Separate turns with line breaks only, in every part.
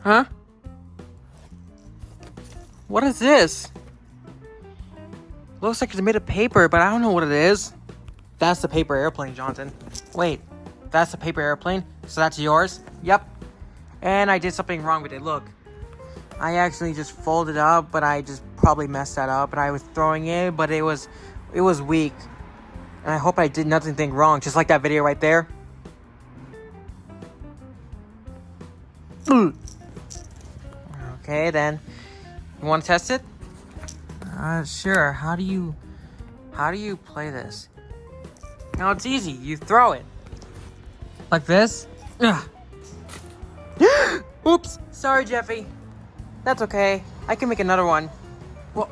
Huh? What is this? Looks like it's made of paper, but I don't know what it is. That's the paper airplane, Jonathan. Wait, that's the paper airplane? So that's yours? Yep. And I did something wrong with it. Look. I actually just folded up, but I just probably messed that up. And I was throwing it, but it was weak. And I hope I did nothing wrong, just like that video right there. Okay, then. You want to test it? Sure. How do you play this? No, it's easy. You throw it. Like this? Oops. Sorry, Jeffy. That's okay. I can make another one. Well,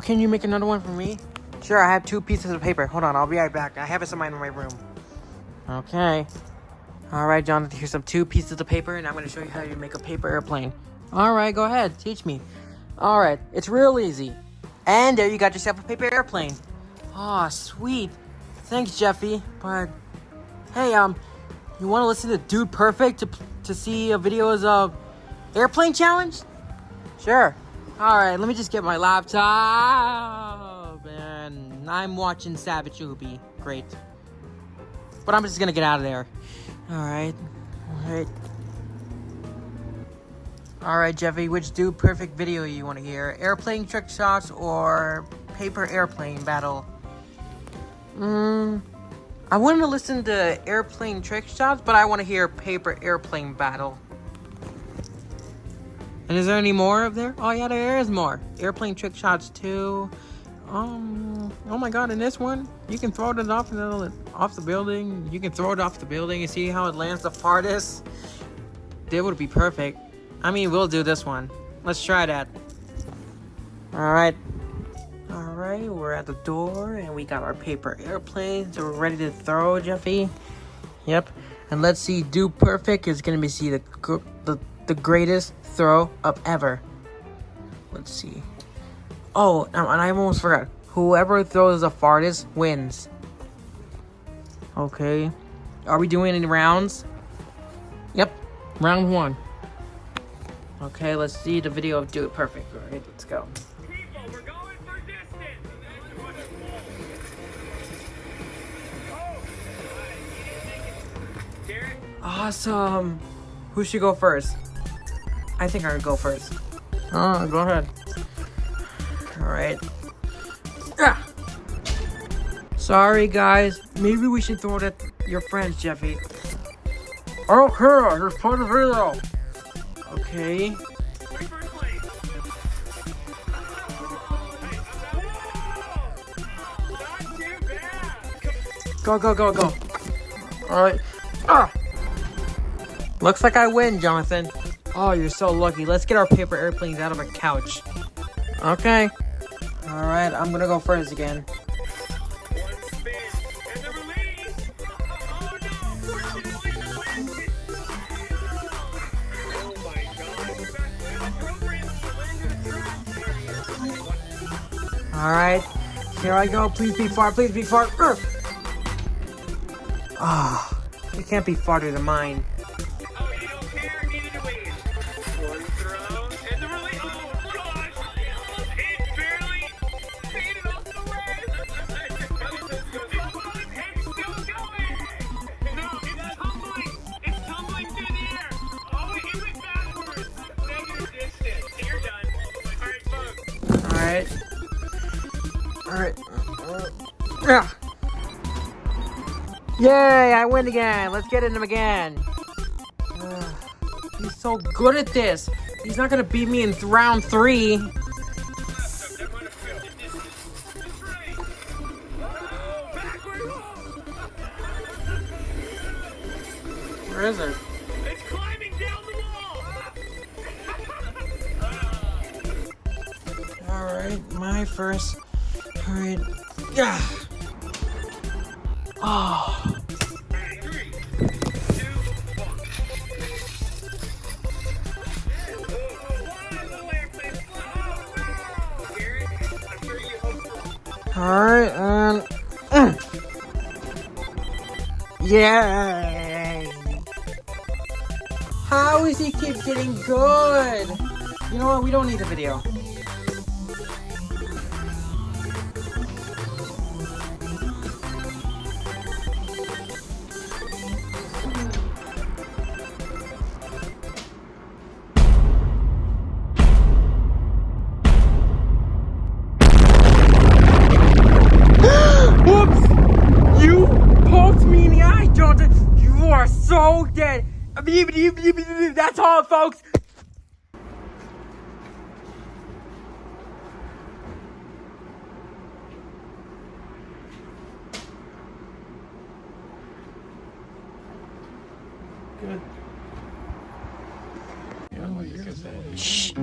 can you make another one for me? Sure, I have 2 pieces of paper. Hold on, I'll be right back. I have it somewhere in my room. Okay. Alright, Jonathan, here's some 2 pieces of paper, and I'm going to show you how you make a paper airplane. Alright, go ahead. Teach me. Alright, it's real easy. And there you got yourself a paper airplane. Aw, sweet. Thanks, Jeffy. But, hey, you want to listen to Dude Perfect to see a video's airplane challenge? Sure. Alright, let me just get my laptop. And I'm watching Savage Ubi. Great. But I'm just gonna get out of there. Alright. Alright, Jeffy, which Dude Perfect video you want to hear? Airplane trick shots or paper airplane battle? I want to listen to airplane trick shots, but I want to hear paper airplane battle. And is there any more up there? Oh yeah, there is more. Airplane trick shots too. Oh my god, in this one, you can throw it off the building. You can throw it off the building and see how it lands the farthest. That would be perfect. I mean, we'll do this one. Let's try that. Alright, we're at the door and we got our paper airplanes. So we're ready to throw, Jeffy. Yep. And let's see, Dude Perfect is gonna be the greatest throw up ever. Let's see. Oh, and I almost forgot. Whoever throws the farthest wins. Okay. Are we doing any rounds? Yep. Round 1. Okay, let's see the video of Do It Perfect. All right, let's go.
People, we're going for distance. Garrett?
Awesome. Who should go first? I think I would go first. Oh, go ahead. Alright. Sorry, guys. Maybe we should throw it at your friends, Jeffy. Okay, here's part of the video. Okay. Go. Alright. Looks like I win, Jonathan. Oh, you're so lucky. Let's get our paper airplanes out of a couch. Okay. Alright, I'm gonna go first again.
One spin and the release. Oh no! Oh my god!
Alright. Here I go. Please be far. Please be far. Ah, it can't be farther than mine.
Oh, you don't care? Neither do we. One throw and the release. Oh gosh! It barely made it off the ledge. It's still going. No, it's tumbling. It's tumbling through the air. Oh, it went backwards. Negative distance. You're done. All right, folks.
Alright. Yay, I win again. Let's get in him again. He's so good at this. He's not gonna beat me in round 3. Where is it?
It's climbing down the wall.
Alright, my first. Alright. Yeah. Oh.
3, 2, 1.
Alright, and yay! How is he keep getting good? You know what? We don't need the video. Whoops! You poked me in the eye, Johnson. You are so dead. That's all, folks. Good. Yeah, well, you can say. Shh.